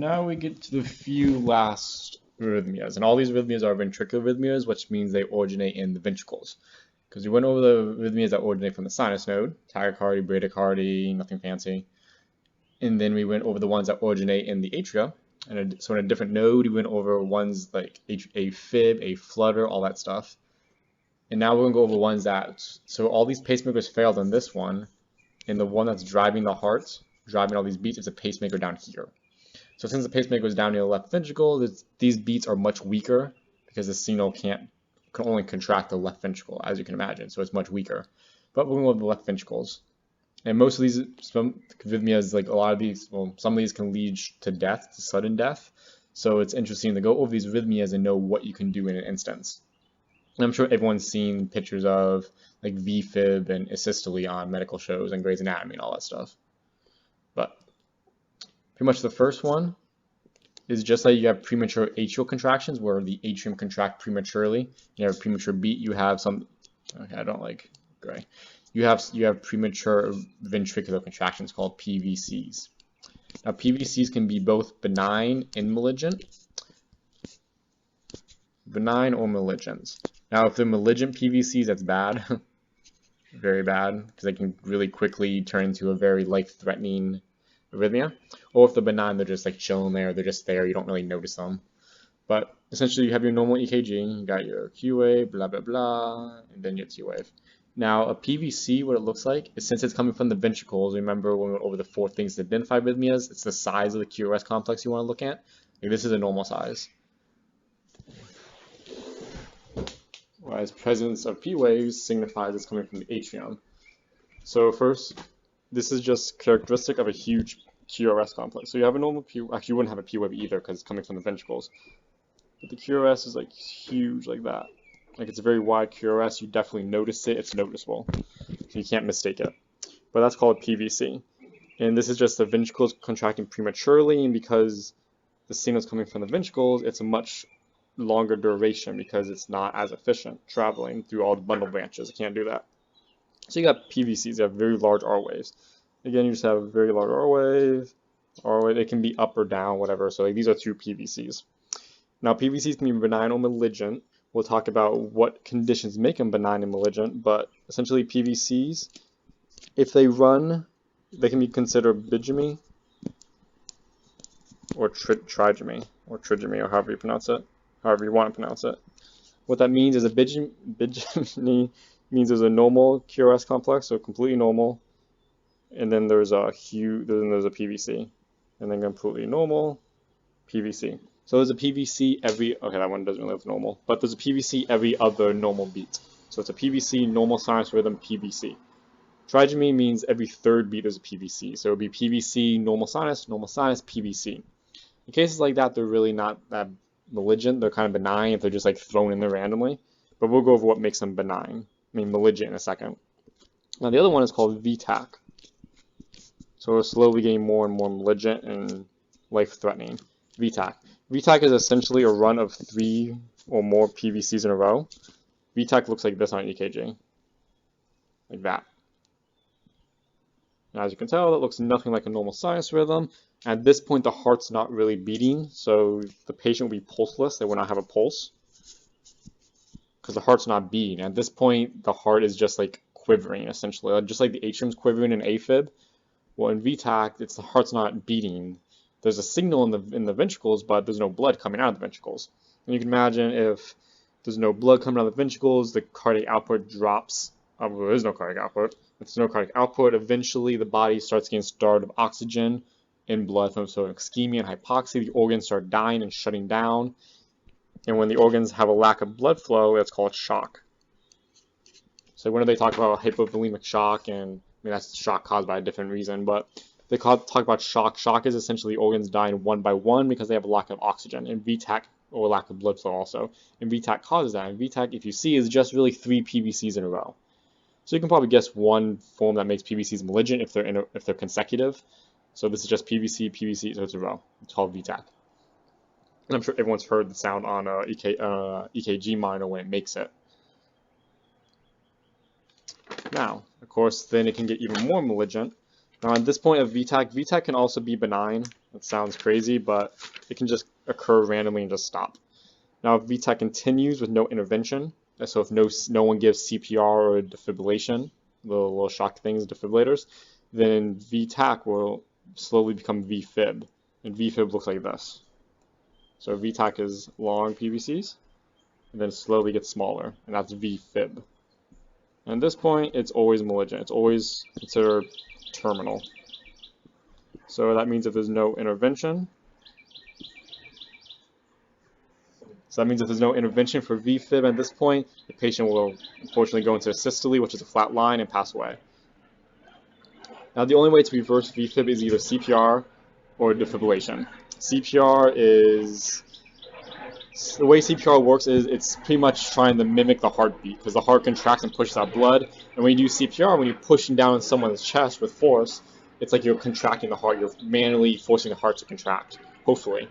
Now we get to the few last arrhythmias, and all these arrhythmias are ventricular arrhythmias, which means they originate in the ventricles. Because we went over the arrhythmias that originate from the sinus node, tachycardia, bradycardia, nothing fancy. And then we went over the ones that originate in the atria. And so in a different node, we went over ones like a fib, a flutter, all that stuff. And now we're going to go over ones that, so all these pacemakers failed on this one, and the one that's driving the heart, driving all these beats, is a pacemaker down here. So since the pacemaker is down near the left ventricle, these beats are much weaker because the signal can only contract the left ventricle, as you can imagine, so it's much weaker. But we're going to go with the left ventricles. And most of these arrhythmias, like a lot of these, well, some of these can lead to death, to sudden death. So it's interesting to go over these arrhythmias and know what you can do in an instance. And I'm sure everyone's seen pictures of like V-fib and asystole on medical shows and Grey's Anatomy and all that stuff. But pretty much the first one is just like you have premature atrial contractions where the atrium contract prematurely. You have a premature beat. You have some. Okay, I don't like gray. You have premature ventricular contractions called Pvcs. Now Pvcs can be both benign and malignant. Benign or malignant. Now if they're malignant Pvcs, that's bad. Very bad, because they can really quickly turn into a very life-threatening arrhythmia. Or if they're benign, they're just like chilling there, they're just there, you don't really notice them. But essentially you have your normal EKG, you got your Q wave, blah blah blah, and then your T wave. Now a PVC, what it looks like, is since it's coming from the ventricles, remember when we went over the 4 things to identify arrhythmias, it's the size of the Qrs complex you want to look at. Like this is a normal size. Whereas presence of P waves signifies it's coming from the atrium. So first, this is just characteristic of a huge QRS complex. So you have a normal P, actually you wouldn't have a P wave either because it's coming from the ventricles. But the QRS is like huge like that. Like it's a very wide QRS, you definitely notice it, it's noticeable. So you can't mistake it. But that's called PVC. And this is just the ventricles contracting prematurely, and because the signal is coming from the ventricles, it's a much longer duration because it's not as efficient traveling through all the bundle branches. It can't do that. So you got PVCs, you have very large R waves. Again, you just have a very large R wave, it can be up or down, whatever. So like, these are 2 PVCs. Now PVCs can be benign or malignant. We'll talk about what conditions make them benign and malignant, but essentially PVCs, if they run, they can be considered bigamy or trigamy, or however you pronounce it, however you want to pronounce it. What that means is a bigamy means there's a normal QRS complex, so completely normal, and then there's a PVC, and then completely normal PVC. So there's a PVC every, okay, that one doesn't really look normal, but there's a PVC every other normal beat. So it's a PVC, normal sinus rhythm, PVC. Trigamy means every 3rd beat there's a PVC. So it would be PVC, normal sinus, PVC. In cases like that, they're really not that malignant. They're kind of benign if they're just like thrown in there randomly. But we'll go over what makes them benign, malignant in a second. Now the other one is called V-Tach. So we're slowly getting more and more malignant and life-threatening. V-Tach. V-Tach is essentially a run of 3 or more PVCs in a row. V-Tach looks like this on EKG. Like that. And as you can tell, it looks nothing like a normal sinus rhythm. At this point, the heart's not really beating, so the patient will be pulseless. They will not have a pulse because the heart's not beating. At this point, the heart is just like quivering, essentially. Just like the atrium's quivering in AFib. Well, in V-Tach, the heart's not beating. There's a signal in the ventricles, but there's no blood coming out of the ventricles. And you can imagine if there's no blood coming out of the ventricles, the cardiac output drops. Well, there is no cardiac output. If there's no cardiac output, eventually the body starts getting starved of oxygen in blood from ischemia and hypoxia. The organs start dying and shutting down. And when the organs have a lack of blood flow, that's called shock. So when they talk about hypovolemic shock, and I mean that's shock caused by a different reason, but they talk about shock. Shock is essentially organs dying one by one because they have a lack of oxygen, and V-Tach, or lack of blood flow also. And V-Tach causes that. And V-Tach, if you see, is just really 3 PVCs in a row. So you can probably guess one form that makes PVCs malignant if they're consecutive. So this is just PVC, so it's a row. It's called V-Tach. And I'm sure everyone's heard the sound on EKG monitor when it makes it. Now, of course, then it can get even more malignant Now at this point of V-Tach can also be benign. That sounds crazy, but it can just occur randomly and just stop. Now if V-Tach continues with no intervention, so if no one gives CPR or defibrillation, the little shock things, defibrillators, then V-Tach will slowly become V-fib, and V-fib looks like this. So V-Tach is long PVCs, and then it slowly gets smaller, and that's V-fib. And at this point, it's always malignant. It's always considered terminal. So that means if there's no intervention, for V-fib at this point, the patient will unfortunately go into a systole, which is a flat line, and pass away. Now the only way to reverse V-fib is either CPR or defibrillation. CPR is, the way CPR works is it's pretty much trying to mimic the heartbeat, because the heart contracts and pushes out blood, and when you do CPR, when you're pushing down on someone's chest with force, it's like you're contracting the heart, you're manually forcing the heart to contract, hopefully.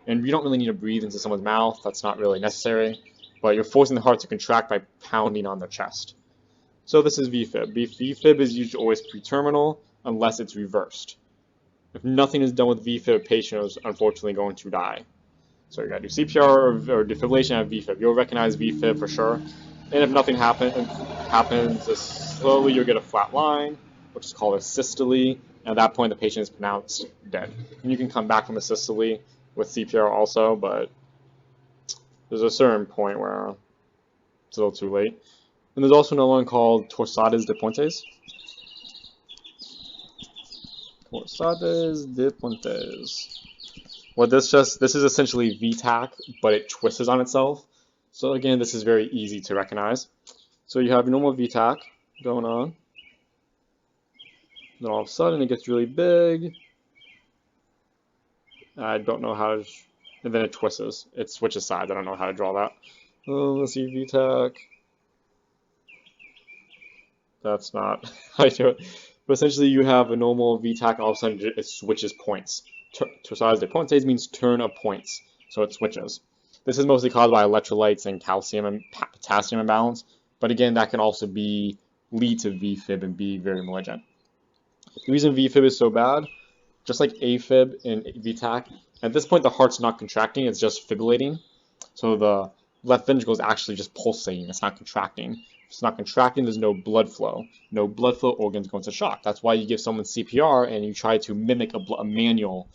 And you don't really need to breathe into someone's mouth, that's not really necessary, but you're forcing the heart to contract by pounding on their chest. So this is V-fib. V-fib is usually always pre-terminal unless it's reversed. If nothing is done with V-fib, a patient is unfortunately going to die. So you gotta do CPR or defibrillation at V-fib. You'll recognize V-fib for sure. And if nothing happens, slowly you'll get a flat line, which is called a systole. And at that point, the patient is pronounced dead. And you can come back from a systole with CPR also, but there's a certain point where it's a little too late. And there's also another one called Torsades de Pontes. Torsades de Pontes. Well, this is essentially V-Tach, but it twists on itself. So again, this is very easy to recognize. So you have your normal V-Tach going on. Then all of a sudden it gets really big. I don't know how to, and then it twists. It switches sides. I don't know how to draw that. Let's see, V-Tach. That's not how you do it. But essentially you have a normal V-Tach and all of a sudden it switches points. Torsades de Pontes means turn of points, so it switches. This is mostly caused by electrolytes and calcium and potassium imbalance, but again, that can also lead to V-fib and be very malignant. The reason V-fib is so bad, just like A-fib in V-Tach, at this point the heart's not contracting, it's just fibrillating. So the left ventricle is actually just pulsating, it's not contracting. If it's not contracting, there's no blood flow. No blood flow, organs go into shock. That's why you give someone CPR and you try to mimic a manual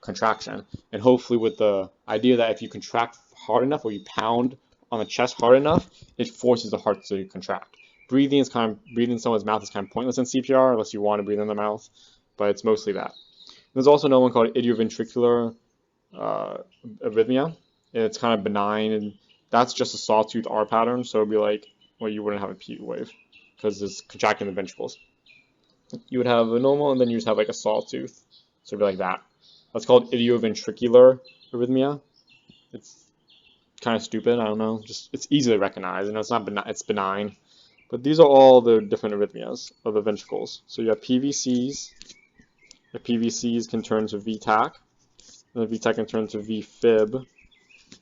contraction. And hopefully with the idea that if you contract hard enough or you pound on the chest hard enough, it forces the heart to contract. Breathing in someone's mouth is kind of pointless in CPR unless you want to breathe in the mouth, but it's mostly that. There's also another one called idioventricular arrhythmia, and it's kind of benign, and that's just a sawtooth R pattern, so it'd be like, well, you wouldn't have a P wave because it's contracting the ventricles. You would have a normal, and then you just have like a sawtooth, so it'd be like that. That's called idioventricular arrhythmia. It's kind of stupid, I don't know. Just it's easy to recognize, and it's not benign, it's benign. But these are all the different arrhythmias of the ventricles. So you have PVCs. The PVCs can turn to V-Tach, and the V-Tach can turn to V-fib,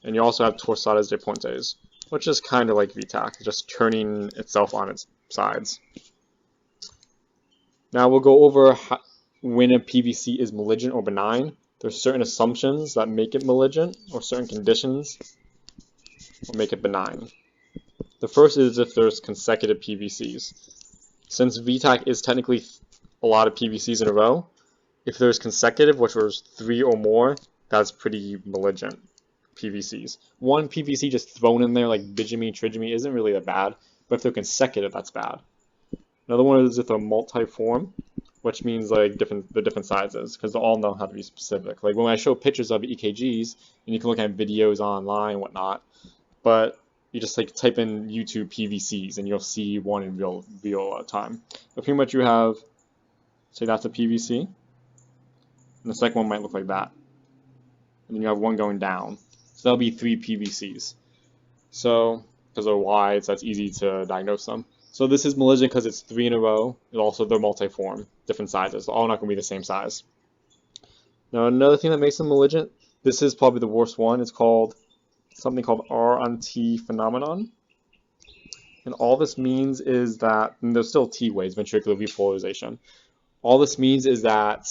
and you also have Torsades de Pontes, which is kind of like V-Tach, just turning itself on its sides. Now we'll go over when a PVC is malignant or benign. There's certain assumptions that make it malignant, or certain conditions will make it benign. The first is if there's consecutive PVCs. Since V-Tach is technically a lot of PVCs in a row, if there's consecutive, which was 3 or more, that's pretty malignant PVCs. One PVC just thrown in there like bigemine, trigemine isn't really that bad, but if they're consecutive, that's bad. Another one is if they're multiform, which means like the different sizes, because they all know how to be specific. Like when I show pictures of EKGs, and you can look at videos online and whatnot, but you just like type in YouTube PVCs and you'll see one in real time. But pretty much you have, say that's a PVC, and the second one might look like that. And then you have one going down. So that'll be 3 PVCs. So, because they're wide, so that's easy to diagnose them. So this is malignant because it's 3 in a row, and also they're multiform, different sizes. They're all not going to be the same size. Now another thing that makes them malignant, this is probably the worst one, it's called something called Auntie Phenomenon. And all this means is that, and there's still T waves, ventricular repolarization. All this means is that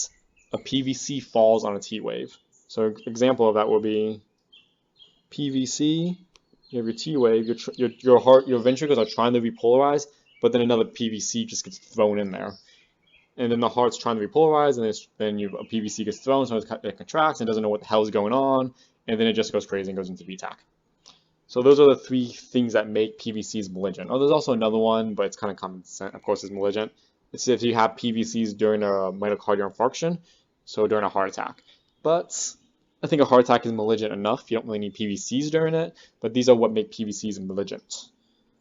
a PVC falls on a T wave. So example of that will be PVC, you have your T wave, your ventricles are trying to repolarize, but then another PVC just gets thrown in there. And then the heart's trying to repolarize, and then a PVC gets thrown, so it contracts and doesn't know what the hell is going on, and then it just goes crazy and goes into V-Tach. So those are the three things that make PVCs malignant. Oh, there's also another one, but it's kind of common sense. Of course, it's malignant. It's if you have PVCs during a myocardial infarction, so during a heart attack. But I think a heart attack is malignant enough. You don't really need PVCs during it, but these are what make PVCs malignant.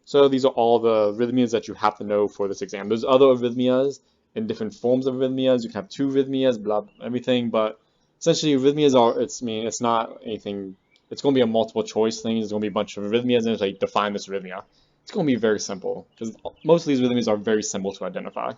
So these are all the arrhythmias that you have to know for this exam. There's other arrhythmias and different forms of arrhythmias. You can have two arrhythmias, blah, everything, but essentially arrhythmias are, it's not anything. It's going to be a multiple choice thing. There's going to be a bunch of arrhythmias, and it's like define this arrhythmia. It's going to be very simple because most of these arrhythmias are very simple to identify.